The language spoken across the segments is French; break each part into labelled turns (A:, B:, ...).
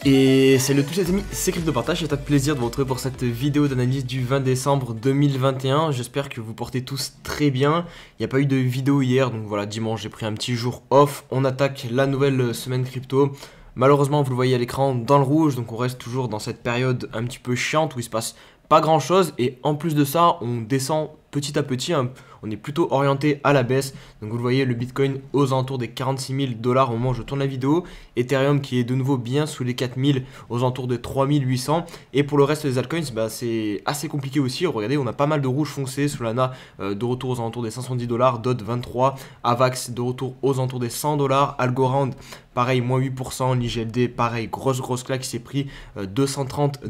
A: Et salut à tous les amis, c'est CryptoPartage, c'est un plaisir de vous retrouver pour cette vidéo d'analyse du 20 décembre 2021. J'espère que vous portez tous très bien. Il n'y a pas eu de vidéo hier, donc voilà, dimanche j'ai pris un petit jour off. On attaque la nouvelle semaine crypto. Malheureusement, vous le voyez à l'écran dans le rouge, donc on reste toujours dans cette période un petit peu chiante où il se passe pas grand chose. Et en plus de ça, on descend petit à petit, hein. On est plutôt orienté à la baisse. Donc vous le voyez, le Bitcoin aux alentours des 46 000 $ au moment où je tourne la vidéo. Ethereum qui est de nouveau bien sous les 4 000 aux alentours de 3 800. Et pour le reste des altcoins, c'est assez compliqué aussi. Regardez, on a pas mal de rouge foncé. Solana de retour aux alentours des 510 $, DOT 23, Avax de retour aux alentours des 100 $, Algorand pareil, moins 8%, l'IGLD, pareil, grosse claque qui s'est pris 230 $.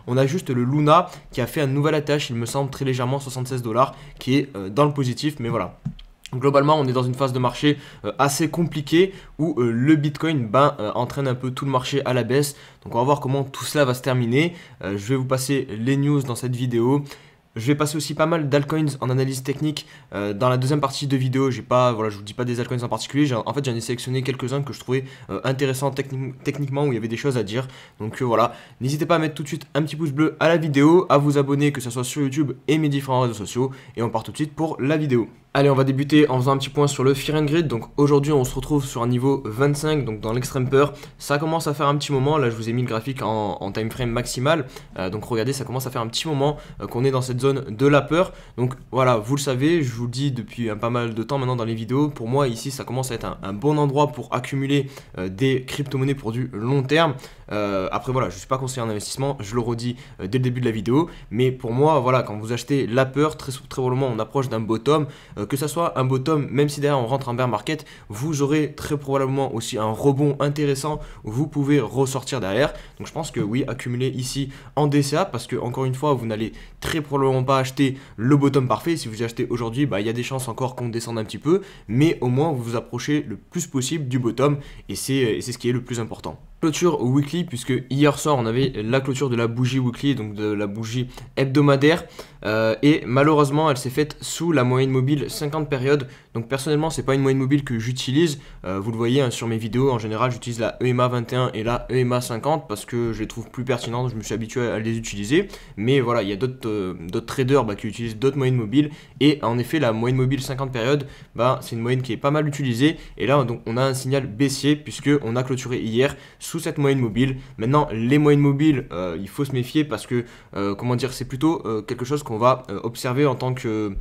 A: On a juste le Luna qui a fait un nouvel attache, il me semble, très légèrement, 76 $, qui est dans le positif, mais voilà. Globalement, on est dans une phase de marché assez compliquée où le Bitcoin entraîne un peu tout le marché à la baisse. Donc on va voir comment tout cela va se terminer. Je vais vous passer les news dans cette vidéo. Je vais passer aussi pas mal d'altcoins en analyse technique dans la deuxième partie de vidéo. Je vous dis pas des altcoins en particulier. En fait, j'en ai sélectionné quelques-uns que je trouvais intéressants techniquement, où il y avait des choses à dire. Donc voilà, n'hésitez pas à mettre tout de suite un petit pouce bleu à la vidéo, à vous abonner, que ce soit sur YouTube et mes différents réseaux sociaux. Et on part tout de suite pour la vidéo. Allez, on va débuter en faisant un petit point sur le Fear and Greed. Donc aujourd'hui, on se retrouve sur un niveau 25, donc dans l'extrême peur. Ça commence à faire un petit moment. Là, je vous ai mis le graphique en time frame maximal. Donc regardez, ça commence à faire un petit moment qu'on est dans cette zone de la peur. Donc voilà, vous le savez, je vous le dis depuis pas mal de temps maintenant dans les vidéos. Pour moi, ici, ça commence à être un bon endroit pour accumuler des crypto-monnaies pour du long terme. Après voilà, je ne suis pas conseiller en investissement, je le redis dès le début de la vidéo, mais pour moi, voilà, quand vous achetez la peur, très probablement on approche d'un bottom, que ça soit un bottom, même si derrière on rentre en bear market, vous aurez très probablement aussi un rebond intéressant où vous pouvez ressortir derrière. Donc je pense que oui, accumuler ici en DCA, parce que encore une fois, vous n'allez très probablement pas acheter le bottom parfait. Si vous achetez aujourd'hui, il y a des chances encore qu'on descende un petit peu, mais au moins vous vous approchez le plus possible du bottom, et c'est ce qui est le plus important. Clôture weekly, puisque hier soir on avait la clôture de la bougie weekly, donc de la bougie hebdomadaire, et malheureusement elle s'est faite sous la moyenne mobile 50 périodes. Donc personnellement c'est pas une moyenne mobile que j'utilise, vous le voyez hein, sur mes vidéos. En général j'utilise la EMA 21 et la EMA 50 parce que je les trouve plus pertinentes, je me suis habitué à les utiliser. Mais voilà, il y a d'autres traders qui utilisent d'autres moyennes mobiles, et en effet la moyenne mobile 50 périodes, c'est une moyenne qui est pas mal utilisée. Et là donc on a un signal baissier puisque on a clôturé hier sous cette moyenne mobile. Maintenant les moyennes mobiles, il faut se méfier parce que comment dire, c'est plutôt quelque chose qu'on va observer en tant que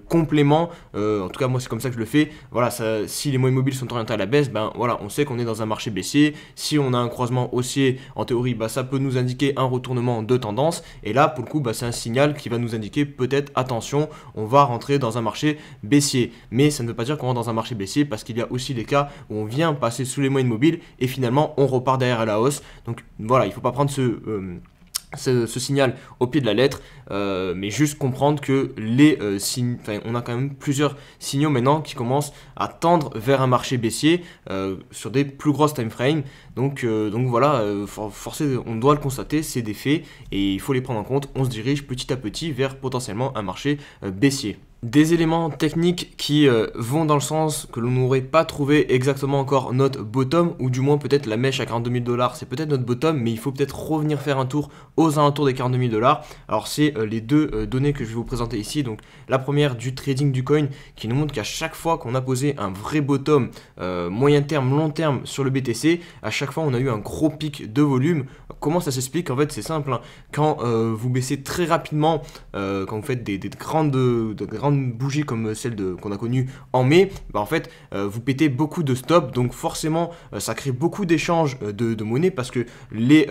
A: complément. En tout cas moi c'est comme ça que je le fais. Voilà, si les moyennes mobiles sont orientées à la baisse, voilà, on sait qu'on est dans un marché baissier. Si on a un croisement haussier, en théorie ça peut nous indiquer un retournement de tendance, et là pour le coup c'est un signal qui va nous indiquer peut-être attention, on va rentrer dans un marché baissier. Mais ça ne veut pas dire qu'on rentre dans un marché baissier, parce qu'il y a aussi des cas où on vient passer sous les moyennes mobiles et finalement on repart derrière à la hausse. Donc voilà, il ne faut pas prendre ce signal au pied de la lettre, mais juste comprendre que les signes, on a quand même plusieurs signaux maintenant qui commencent à tendre vers un marché baissier sur des plus grosses time frames. Donc voilà, on doit le constater, c'est des faits et il faut les prendre en compte. On se dirige petit à petit vers potentiellement un marché baissier. Des éléments techniques qui vont dans le sens que l'on n'aurait pas trouvé exactement encore notre bottom, ou du moins peut-être la mèche à 42 000 $, c'est peut-être notre bottom, mais il faut peut-être revenir faire un tour aux alentours des 42 000 $. Alors c'est les deux données que je vais vous présenter ici. Donc la première du trading du coin qui nous montre qu'à chaque fois qu'on a posé un vrai bottom moyen terme, long terme sur le BTC, à chaque fois on a eu un gros pic de volume. Comment ça s'explique? En fait c'est simple, hein. Quand vous baissez très rapidement, quand vous faites des grandes bougies comme celle qu'on a connue en mai, en fait vous pétez beaucoup de stops, donc forcément ça crée beaucoup d'échanges de monnaie, parce que les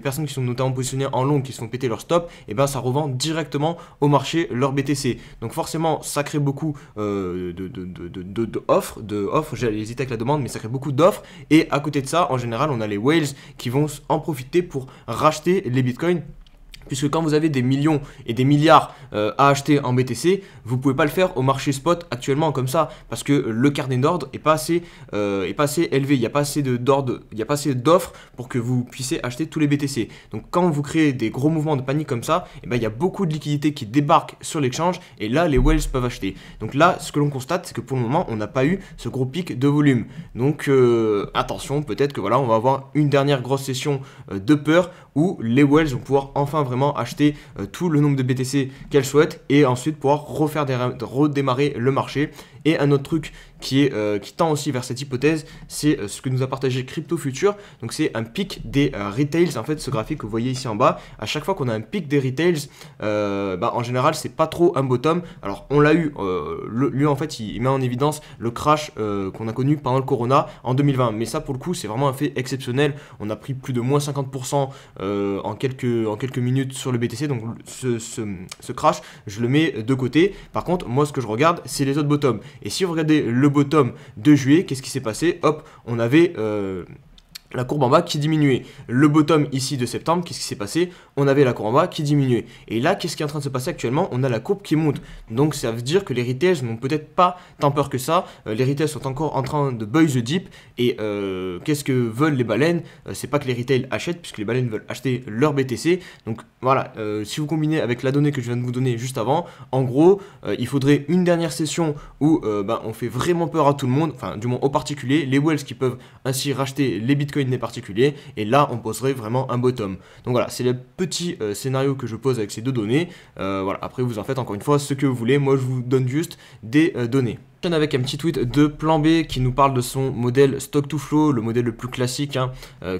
A: personnes qui sont notamment positionnées en long, qui se font péter leur stop, et ça revend directement au marché leur BTC. Donc forcément ça crée beaucoup d'offres, j'ai hésité avec la demande, mais ça crée beaucoup d'offres, et à côté de ça en général on a les whales qui vont en profiter pour racheter les bitcoins, Puisque quand vous avez des millions et des milliards à acheter en BTC, vous pouvez pas le faire au marché spot actuellement comme ça, parce que le carnet d'ordre est pas assez élevé, il n'y a pas assez d'offres pour que vous puissiez acheter tous les BTC. Donc quand vous créez des gros mouvements de panique comme ça, et ben, il y a beaucoup de liquidités qui débarquent sur l'exchange et là les whales peuvent acheter. Donc là ce que l'on constate, c'est que pour le moment on n'a pas eu ce gros pic de volume. Donc attention, peut-être que voilà, on va avoir une dernière grosse session de peur où les whales vont pouvoir enfin vraiment acheter tout le nombre de BTC qu'elles souhaitent et ensuite pouvoir redémarrer le marché. Et un autre truc qui tend aussi vers cette hypothèse, c'est ce que nous a partagé Crypto Future. Donc c'est un pic des retails. En fait, ce graphique que vous voyez ici en bas, à chaque fois qu'on a un pic des retails, en général c'est pas trop un bottom. Alors on l'a eu, lui en fait il met en évidence le crash qu'on a connu pendant le Corona en 2020. Mais ça pour le coup c'est vraiment un fait exceptionnel. On a pris plus de moins 50% en quelques minutes sur le BTC. Donc ce crash je le mets de côté. Par contre moi ce que je regarde c'est les autres bottoms. Et si vous regardez le bottom de juillet, qu'est-ce qui s'est passé? Hop, on avait la courbe en bas qui diminuait. Le bottom ici de septembre, qu'est-ce qui s'est passé? On avait la courbe en bas qui diminuait. Et là, qu'est-ce qui est en train de se passer actuellement? On a la courbe qui monte. Donc ça veut dire que les retails n'ont peut-être pas tant peur que ça. Les retails sont encore en train de buy the dip. Et qu'est-ce que veulent les baleines? C'est pas que les retails achètent, puisque les baleines veulent acheter leur BTC. Donc voilà, si vous combinez avec la donnée que je viens de vous donner juste avant, en gros, il faudrait une dernière session où on fait vraiment peur à tout le monde, enfin du moins aux particuliers, les whales qui peuvent ainsi racheter les bitcoins des particuliers, et là on poserait vraiment un bottom. Donc voilà, c'est le petit scénario que je pose avec ces deux données. Voilà, après vous en faites encore une fois ce que vous voulez, moi je vous donne juste des données. Avec un petit tweet de Plan B qui nous parle de son modèle Stock to Flow, le modèle le plus classique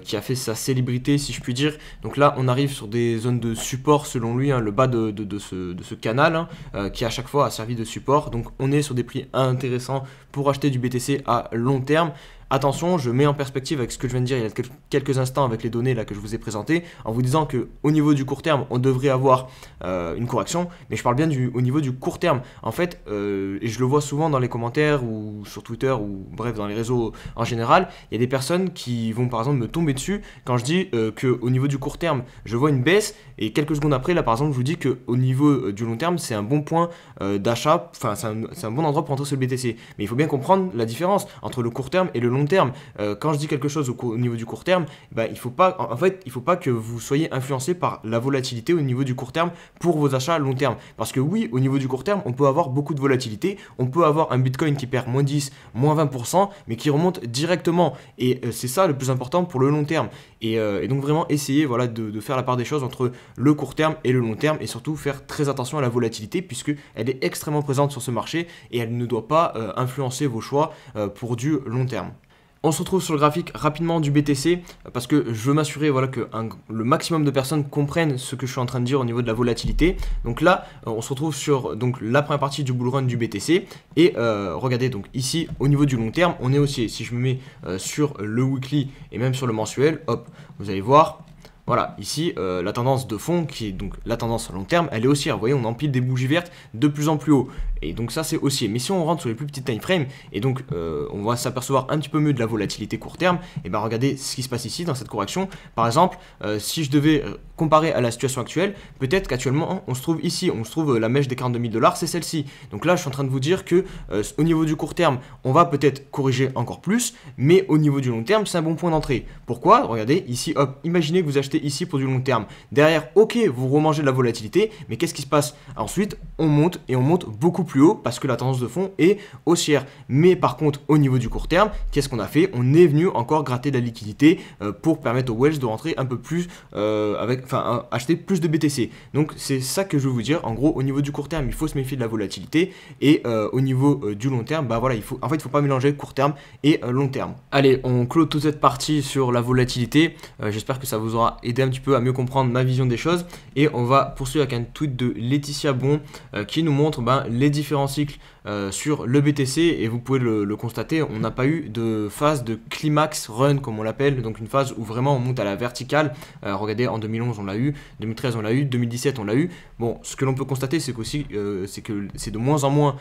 A: qui a fait sa célébrité si je puis dire. Donc là on arrive sur des zones de support selon lui, le bas de ce canal qui à chaque fois a servi de support. Donc on est sur des prix intéressants pour acheter du BTC à long terme. Attention, je mets en perspective avec ce que je viens de dire il y a quelques instants avec les données là que je vous ai présentées, en vous disant qu'au niveau du court terme, on devrait avoir une correction, mais je parle bien au niveau du court terme. En fait, et je le vois souvent dans les commentaires ou sur Twitter ou bref dans les réseaux en général, il y a des personnes qui vont par exemple me tomber dessus quand je dis qu'au niveau du court terme, je vois une baisse et quelques secondes après, là par exemple, je vous dis qu'au niveau du long terme, c'est un bon point d'achat, enfin c'est un bon endroit pour entrer sur le BTC. Mais il faut bien comprendre la différence entre le court terme et le long terme. Quand je dis quelque chose au niveau du court terme, il faut pas que vous soyez influencé par la volatilité au niveau du court terme pour vos achats à long terme. Parce que oui, au niveau du court terme, on peut avoir beaucoup de volatilité, on peut avoir un Bitcoin qui perd moins 10, moins 20%, mais qui remonte directement. Et c'est ça le plus important pour le long terme. Et donc vraiment essayer de faire la part des choses entre le court terme et le long terme, et surtout faire très attention à la volatilité puisque elle est extrêmement présente sur ce marché et elle ne doit pas influencer vos choix pour du long terme. On se retrouve sur le graphique rapidement du BTC parce que je veux m'assurer que le maximum de personnes comprennent ce que je suis en train de dire au niveau de la volatilité. Donc là, on se retrouve sur la première partie du bull run du BTC et regardez donc ici au niveau du long terme, on est haussier. Si je me mets sur le weekly et même sur le mensuel, hop, vous allez voir. Voilà, ici, la tendance de fond, qui est donc la tendance long terme, elle est haussière. Vous voyez, on empile des bougies vertes de plus en plus haut. Et donc ça, c'est haussier. Mais si on rentre sur les plus petites time frames, et donc on va s'apercevoir un petit peu mieux de la volatilité court terme, et bien regardez ce qui se passe ici dans cette correction. Par exemple, si je devais comparer à la situation actuelle, peut-être qu'actuellement, on se trouve ici, on se trouve la mèche des 42 000 $, c'est celle-ci. Donc là, je suis en train de vous dire que au niveau du court terme, on va peut-être corriger encore plus, mais au niveau du long terme, c'est un bon point d'entrée. Pourquoi? Regardez, ici, hop, imaginez que vous achetez ici pour du long terme. Derrière, ok, vous remangez de la volatilité, mais qu'est-ce qui se passe? Ensuite, on monte et on monte beaucoup plus haut parce que la tendance de fond est haussière. Mais par contre, au niveau du court terme, qu'est-ce qu'on a fait? On est venu encore gratter de la liquidité pour permettre aux whales de rentrer un peu plus acheter plus de BTC. Donc c'est ça que je veux vous dire. En gros, au niveau du court terme, il faut se méfier de la volatilité et au niveau du long terme, il faut pas mélanger court terme et long terme. Allez, on clôt toute cette partie sur la volatilité. J'espère que ça vous aura aidé un petit peu à mieux comprendre ma vision des choses et on va poursuivre avec un tweet de Laetitia Bon qui nous montre les différents cycles sur le BTC et vous pouvez le constater, on n'a pas eu de phase de climax run comme on l'appelle, donc une phase où vraiment on monte à la verticale. Regardez, en 2011 on l'a eu, 2013 on l'a eu, 2017 on l'a eu. Bon, ce que l'on peut constater c'est qu'aussi c'est que c'est de moins en moins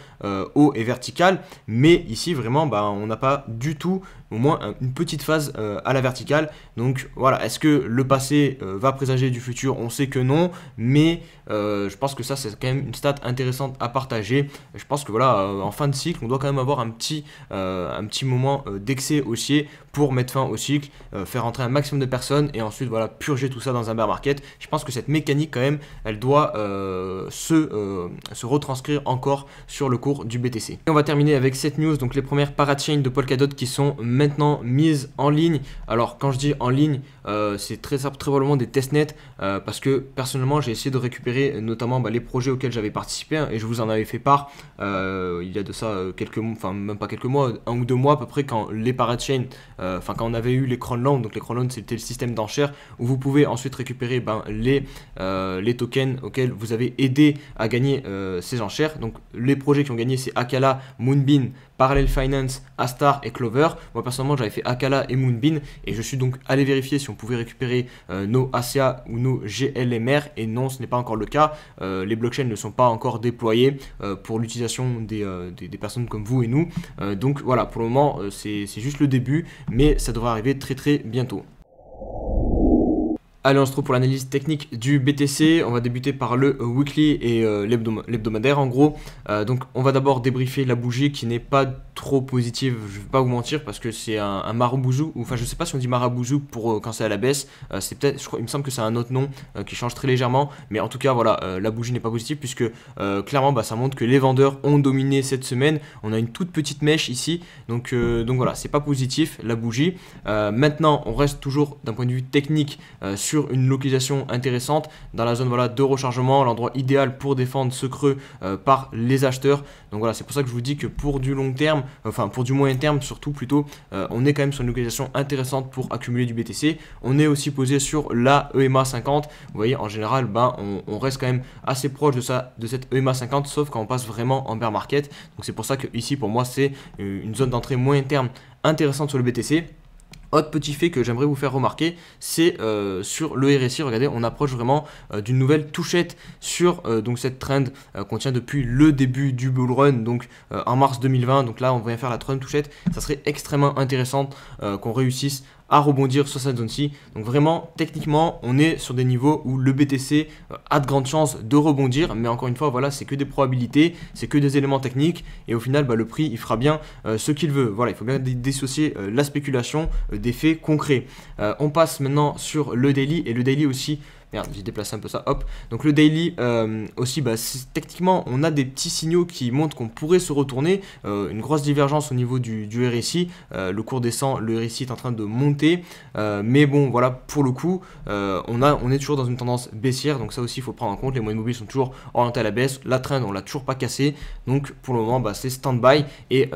A: haut et vertical, mais ici vraiment on n'a pas du tout au moins une petite phase à la verticale. Donc voilà, est-ce que le passé passé va présager du futur, on sait que non, mais je pense que ça c'est quand même une stat intéressante à partager. Je pense que voilà, en fin de cycle, on doit quand même avoir un petit moment d'excès haussier pour mettre fin au cycle, faire rentrer un maximum de personnes et ensuite voilà, purger tout ça dans un bear market. Je pense que cette mécanique quand même, elle doit se retranscrire encore sur le cours du BTC. Et on va terminer avec cette news, donc les premières parachains de Polkadot qui sont maintenant mises en ligne. Alors quand je dis en ligne, c'est très probablement des testnets parce que personnellement j'ai essayé de récupérer notamment les projets auxquels j'avais participé et je vous en avais fait part il y a de ça quelques mois, enfin même pas quelques mois, 1 ou 2 mois à peu près, quand les parachains, enfin quand on avait eu les cronloans. Donc les cronloans c'était le système d'enchères où vous pouvez ensuite récupérer les tokens auxquels vous avez aidé à gagner ces enchères. Donc les projets qui ont gagné c'est Akala, Moonbeam, Parallel Finance, Astar et Clover. Moi personnellement j'avais fait Akala et Moonbeam et je suis donc allé vérifier si on pouvait récupérer nos ACA ou nos GLMR et non, ce n'est pas encore le cas. Les blockchains ne sont pas encore déployés pour l'utilisation des personnes comme vous et nous. Donc voilà, pour le moment c'est juste le début, mais ça devrait arriver très bientôt. Allez, on se retrouve pour l'analyse technique du BTC. On va débuter par le weekly et l'hebdomadaire en gros. Donc on va d'abord débriefer la bougie qui n'est pas trop positive, je vais pas vous mentir, parce que c'est un marabouzou, enfin je sais pas si on dit marabouzou pour quand c'est à la baisse, c'est peut-être, il me semble que c'est un autre nom qui change très légèrement, mais en tout cas voilà, la bougie n'est pas positive puisque clairement ça montre que les vendeurs ont dominé cette semaine. On a une toute petite mèche ici, donc voilà, c'est pas positif la bougie. Maintenant on reste toujours d'un point de vue technique sur une localisation intéressante dans la zone voilà, de rechargement, l'endroit idéal pour défendre ce creux par les acheteurs. Donc voilà, c'est pour ça que je vous dis que pour du long terme, enfin pour du moyen terme surtout plutôt, on est quand même sur une localisation intéressante pour accumuler du BTC. On est aussi posé sur la EMA 50. Vous voyez, en général, on reste quand même assez proche de cette EMA 50, sauf quand on passe vraiment en bear market. Donc c'est pour ça que ici pour moi c'est une zone d'entrée moyen terme intéressante sur le BTC. Autre petit fait que j'aimerais vous faire remarquer, c'est sur le RSI, regardez, on approche vraiment d'une nouvelle touchette sur donc cette trend qu'on tient depuis le début du bull run, donc en mars 2020. Donc là, on vient faire la trend touchette. Ça serait extrêmement intéressant qu'on réussisse à rebondir sur cette zone-ci. Donc vraiment, techniquement, on est sur des niveaux où le BTC a de grandes chances de rebondir. Mais encore une fois, voilà, c'est que des probabilités, c'est que des éléments techniques. Et au final, le prix, il fera bien ce qu'il veut. Voilà, il faut bien dissocier la spéculation des faits concrets. On passe maintenant sur le daily. Et le daily aussi... Merde, j'ai déplacé un peu ça, hop. Donc le daily aussi, techniquement, on a des petits signaux qui montrent qu'on pourrait se retourner. Une grosse divergence au niveau du RSI. Le cours descend, le RSI est en train de monter. Mais bon, voilà, pour le coup, on est toujours dans une tendance baissière. Donc ça aussi, il faut prendre en compte. Les moyennes mobiles sont toujours orientées à la baisse. La trend, on l'a toujours pas cassée. Donc pour le moment, c'est stand-by. Et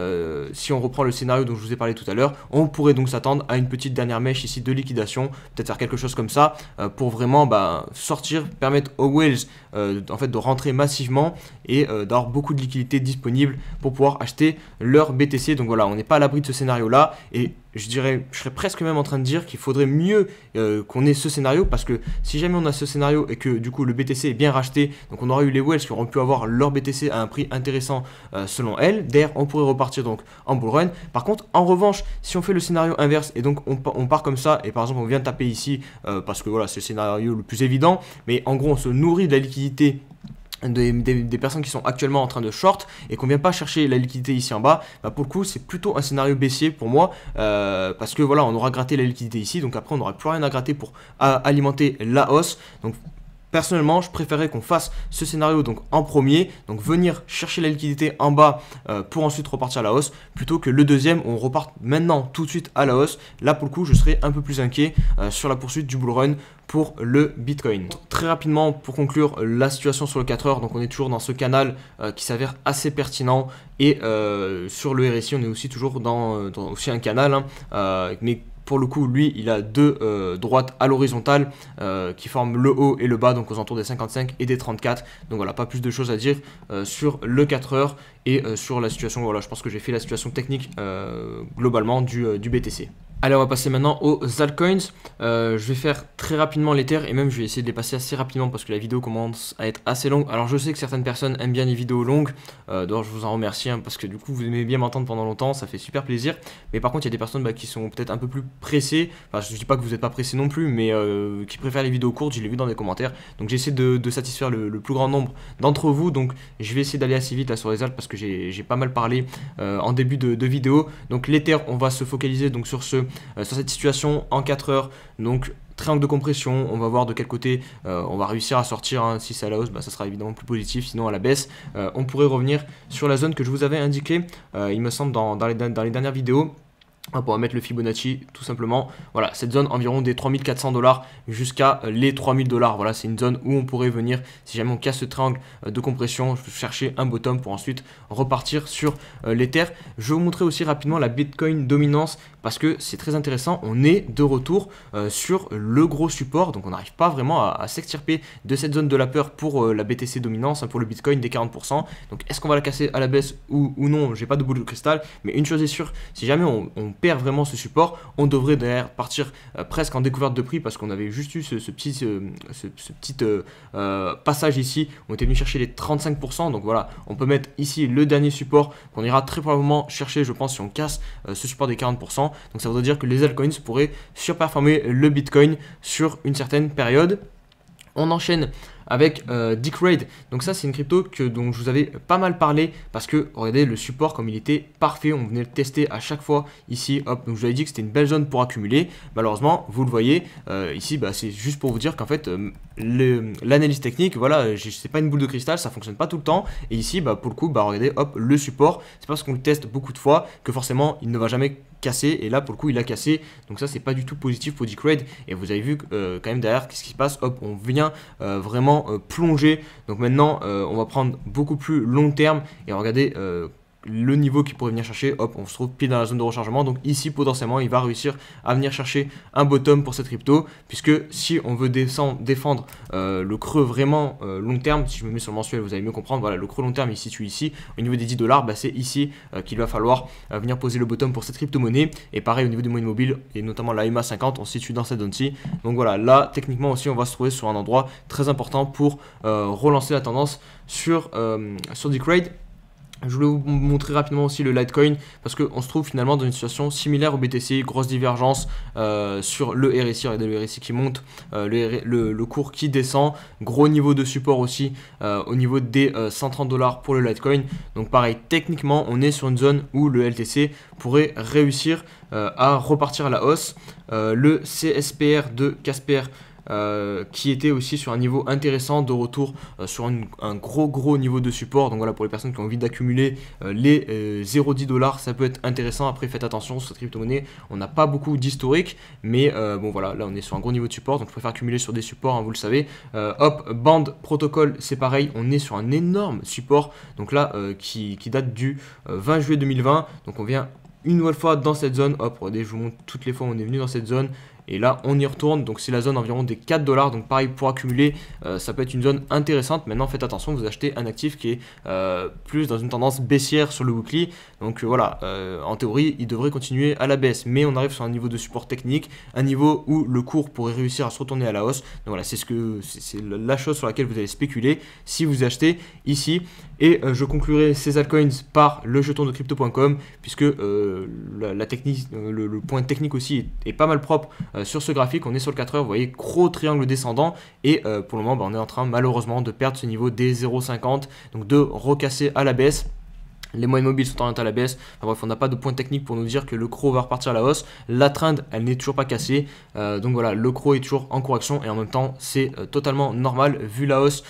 A: si on reprend le scénario dont je vous ai parlé tout à l'heure, on pourrait donc s'attendre à une petite dernière mèche ici de liquidation. Peut-être faire quelque chose comme ça pour vraiment... sortir, permettre aux whales en fait de rentrer massivement et d'avoir beaucoup de liquidités disponibles pour pouvoir acheter leur BTC. Donc voilà, on n'est pas à l'abri de ce scénario là et je serais presque même en train de dire qu'il faudrait mieux qu'on ait ce scénario, parce que si jamais on a ce scénario et que du coup le BTC est bien racheté, donc on aura eu les whales qui auront pu avoir leur BTC à un prix intéressant selon elles. D'ailleurs, on pourrait repartir donc en bull run. Par contre, en revanche, si on fait le scénario inverse et donc on part comme ça et par exemple on vient taper ici parce que voilà, c'est le scénario le plus évident, mais en gros on se nourrit de la liquidité des personnes qui sont actuellement en train de short et qu'on vient pas chercher la liquidité ici en bas, pour le coup c'est plutôt un scénario baissier pour moi, parce que voilà, on aura gratté la liquidité ici, donc après on n'aura plus rien à gratter pour alimenter la hausse. Donc personnellement, je préférerais qu'on fasse ce scénario donc en premier, donc venir chercher la liquidité en bas pour ensuite repartir à la hausse, plutôt que le deuxième où on repart maintenant tout de suite à la hausse. Là pour le coup, je serais un peu plus inquiet sur la poursuite du bull run pour le Bitcoin. Très rapidement pour conclure la situation sur le 4 heures, donc on est toujours dans ce canal qui s'avère assez pertinent et sur le RSI on est aussi toujours dans aussi un canal, mais pour le coup, lui, il a deux droites à l'horizontale qui forment le haut et le bas, donc aux alentours des 55 et des 34. Donc voilà, pas plus de choses à dire sur le 4 heures et sur la situation. Voilà, je pense que j'ai fait la situation technique globalement du BTC. Allez, on va passer maintenant aux altcoins. Je vais faire très rapidement l'Ether et même je vais essayer de les passer assez rapidement parce que la vidéo commence à être assez longue. Alors je sais que certaines personnes aiment bien les vidéos longues, d'ailleurs je vous en remercie hein, parce que du coup vous aimez bien m'entendre pendant longtemps, ça fait super plaisir. Mais par contre il y a des personnes qui sont peut-être un peu plus pressées, enfin je dis pas que vous n'êtes pas pressés non plus, mais qui préfèrent les vidéos courtes, je l'ai vu dans les commentaires. Donc j'essaie de satisfaire le plus grand nombre d'entre vous, donc je vais essayer d'aller assez vite là sur les alts parce que j'ai pas mal parlé en début de vidéo. Donc l'Ether, on va se focaliser donc sur cette situation en 4 heures, donc triangle de compression, on va voir de quel côté on va réussir à sortir, hein. Si c'est à la hausse, ça sera évidemment plus positif, sinon à la baisse, on pourrait revenir sur la zone que je vous avais indiquée, il me semble dans les dernières vidéos. On va mettre le Fibonacci tout simplement. Voilà, cette zone environ des 3400 $ jusqu'à les 3000 $. Voilà, c'est une zone où on pourrait venir, si jamais on casse ce triangle de compression, chercher un bottom pour ensuite repartir sur l'Ether. Je vais vous montrer aussi rapidement la Bitcoin dominance parce que c'est très intéressant. On est de retour sur le gros support, donc on n'arrive pas vraiment à s'extirper de cette zone de la peur pour la BTC dominance, hein, pour le Bitcoin des 40%. Donc est-ce qu'on va la casser à la baisse ou non? J'ai pas de boule de cristal, mais une chose est sûre, si jamais on perd vraiment ce support, on devrait derrière partir presque en découverte de prix parce qu'on avait juste eu ce petit passage ici, on était venu chercher les 35%, donc voilà, on peut mettre ici le dernier support qu'on ira très probablement chercher, je pense, si on casse ce support des 40%, donc ça voudrait dire que les altcoins pourraient surperformer le Bitcoin sur une certaine période. On enchaîne avec Decred. Donc ça c'est une crypto dont je vous avais pas mal parlé parce que regardez le support comme il était parfait, on venait le tester à chaque fois ici, hop, donc je vous avais dit que c'était une belle zone pour accumuler. Malheureusement vous le voyez ici, c'est juste pour vous dire qu'en fait l'analyse technique, voilà, c'est pas une boule de cristal, ça fonctionne pas tout le temps, et ici pour le coup regardez, hop, le support, c'est parce qu'on le teste beaucoup de fois que forcément il ne va jamais casser, et là pour le coup il a cassé, donc ça c'est pas du tout positif pour Decred. Et vous avez vu quand même derrière qu'est-ce qui se passe, hop, on vient vraiment plonger. Donc maintenant on va prendre beaucoup plus long terme et regardez le niveau qu'il pourrait venir chercher, hop, on se trouve pile dans la zone de rechargement. Donc ici potentiellement il va réussir à venir chercher un bottom pour cette crypto, puisque si on veut défendre le creux vraiment long terme, si je me mets sur le mensuel vous allez mieux comprendre, voilà, le creux long terme il se situe ici au niveau des 10 $, c'est ici qu'il va falloir venir poser le bottom pour cette crypto monnaie. Et pareil au niveau des moyennes mobiles et notamment la EMA 50, on se situe dans cette zone-ci. Donc voilà, là techniquement aussi on va se trouver sur un endroit très important pour relancer la tendance sur Decred. Je voulais vous montrer rapidement aussi le Litecoin parce qu'on se trouve finalement dans une situation similaire au BTC, grosse divergence sur le RSI, regardez le RSI qui monte, le cours qui descend, gros niveau de support aussi au niveau des 130 $ pour le Litecoin. Donc pareil, techniquement on est sur une zone où le LTC pourrait réussir à repartir à la hausse. Le CSPR de Casper qui était aussi sur un niveau intéressant de retour sur un gros niveau de support. Donc voilà, pour les personnes qui ont envie d'accumuler les 0,10 $, ça peut être intéressant. Après faites attention sur cette crypto-monnaie, on n'a pas beaucoup d'historique, mais bon voilà, là on est sur un gros niveau de support, donc je préfère accumuler sur des supports, hein, vous le savez. Hop, Band Protocol, c'est pareil, on est sur un énorme support, donc là qui date du 20 juillet 2020, donc on vient une nouvelle fois dans cette zone. Hop, regardez, je vous montre toutes les fois où on est venu dans cette zone. Et là on y retourne, donc c'est la zone environ des 4 $, donc pareil pour accumuler, ça peut être une zone intéressante. Maintenant faites attention, vous achetez un actif qui est plus dans une tendance baissière sur le weekly, donc voilà, en théorie il devrait continuer à la baisse, mais on arrive sur un niveau de support technique, un niveau où le cours pourrait réussir à se retourner à la hausse. Donc voilà, c'est la chose sur laquelle vous allez spéculer si vous achetez ici. Et je conclurai ces altcoins par le jeton de crypto.com, puisque la technique, le point technique aussi est pas mal propre sur ce graphique. On est sur le 4 heures, vous voyez, gros triangle descendant, et pour le moment on est en train malheureusement de perdre ce niveau des 0,50, donc de recasser à la baisse. Les moyennes mobiles sont orientées à la baisse. Enfin, bref, on n'a pas de point technique pour nous dire que le CRO va repartir à la hausse. La trend, elle n'est toujours pas cassée. Donc voilà, le CRO est toujours en correction et en même temps, c'est totalement normal vu la hausse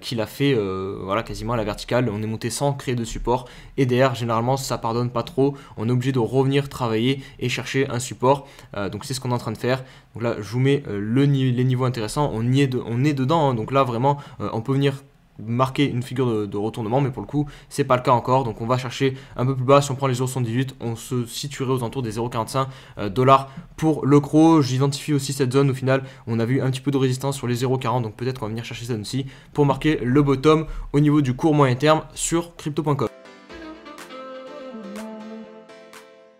A: qu'il a fait voilà, quasiment à la verticale. On est monté sans créer de support. Et derrière, généralement, ça pardonne pas trop. On est obligé de revenir travailler et chercher un support. Donc c'est ce qu'on est en train de faire. Donc là, je vous mets les niveaux intéressants. On est dedans. Hein. Donc là, vraiment, on peut venir marquer une figure de retournement, mais pour le coup c'est pas le cas encore, donc on va chercher un peu plus bas. Si on prend les 0,78, on se situerait aux alentours des 0,45 $ pour le CRO. J'identifie aussi cette zone, au final on a vu un petit peu de résistance sur les 0,40, donc peut-être qu'on va venir chercher cette zone-ci pour marquer le bottom au niveau du court moyen terme sur crypto.com.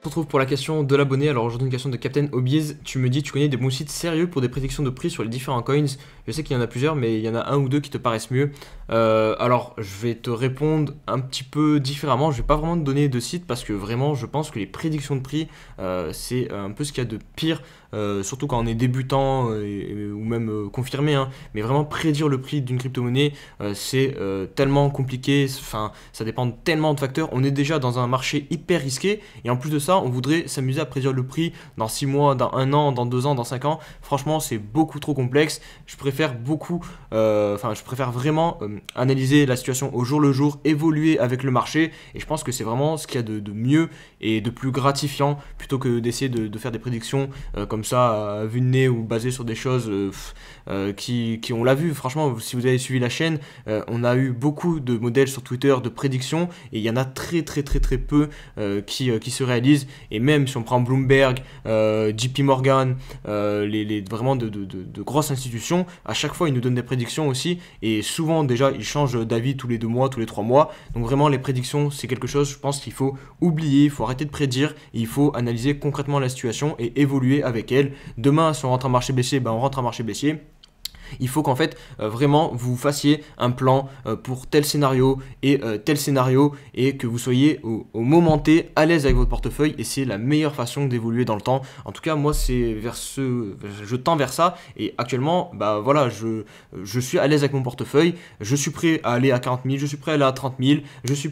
A: On se retrouve pour la question de l'abonné. Alors aujourd'hui une question de Captain Hobbies. Tu me dis, tu connais des bons sites sérieux pour des prédictions de prix sur les différents coins? Je sais qu'il y en a plusieurs, mais il y en a un ou deux qui te paraissent mieux. Alors je vais te répondre un petit peu différemment. Je vais pas vraiment te donner de site parce que vraiment je pense que les prédictions de prix c'est un peu ce qu'il y a de pire. Surtout quand on est débutant ou même confirmé, hein. Mais vraiment prédire le prix d'une crypto-monnaie c'est tellement compliqué, enfin ça dépend tellement de facteurs. On est déjà dans un marché hyper risqué et en plus de ça on voudrait s'amuser à prédire le prix dans 6 mois, dans 1 an, dans 2 ans, dans 5 ans. Franchement c'est beaucoup trop complexe. Je préfère vraiment analyser la situation au jour le jour, évoluer avec le marché, et je pense que c'est vraiment ce qu'il y a de mieux et de plus gratifiant plutôt que d'essayer de faire des prédictions comme ça à vue de nez ou basées sur des choses qui on l'a vu. Franchement si vous avez suivi la chaîne, on a eu beaucoup de modèles sur Twitter de prédictions et il y en a très peu qui se réalisent. Et même si on prend Bloomberg, JP Morgan, vraiment de grosses institutions, à chaque fois ils nous donnent des prédictions aussi, et souvent déjà ils changent d'avis tous les 2 mois, tous les 3 mois. Donc vraiment les prédictions c'est quelque chose, je pense qu'il faut oublier, il faut arrêter de prédire et il faut analyser concrètement la situation et évoluer avec elle. Demain si on rentre en marché baissier, on rentre en marché baissier. Il faut qu'en fait vraiment vous fassiez un plan pour tel scénario et tel scénario, et que vous soyez au moment T à l'aise avec votre portefeuille, et c'est la meilleure façon d'évoluer dans le temps. En tout cas moi c'est je tends vers ça, et actuellement voilà, je suis à l'aise avec mon portefeuille, je suis prêt à aller à 40 000, je suis prêt à aller à 30 000, je suis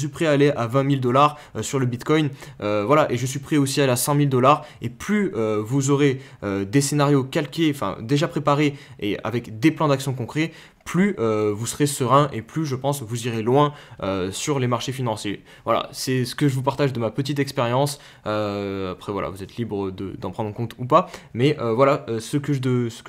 A: prêt à aller à 20 000 $ sur le Bitcoin, voilà, et je suis prêt aussi à aller à 100 000 $. Et plus vous aurez des scénarios calqués, enfin déjà préparés et avec des plans d'action concrets, plus vous serez serein et plus je pense vous irez loin sur les marchés financiers. Voilà, c'est ce que je vous partage de ma petite expérience. Après voilà, vous êtes libre d'en prendre en compte ou pas, mais voilà ce que je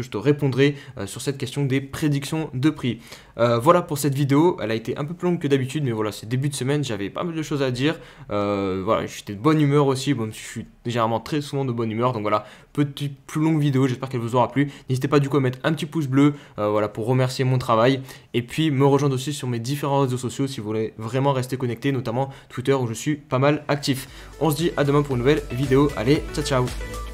A: te répondrai sur cette question des prédictions de prix. Voilà pour cette vidéo, elle a été un peu plus longue que d'habitude, mais voilà, c'est début de semaine, j'avais pas mal de choses à dire. Voilà, j'étais de bonne humeur aussi, bon, je suis généralement très souvent de bonne humeur, donc voilà, petite plus longue vidéo, j'espère qu'elle vous aura plu. N'hésitez pas du coup à mettre un petit pouce bleu, voilà, pour remercier mon travail, et puis me rejoindre aussi sur mes différents réseaux sociaux si vous voulez vraiment rester connecté, notamment Twitter où je suis pas mal actif. On se dit à demain pour une nouvelle vidéo, allez, ciao ciao.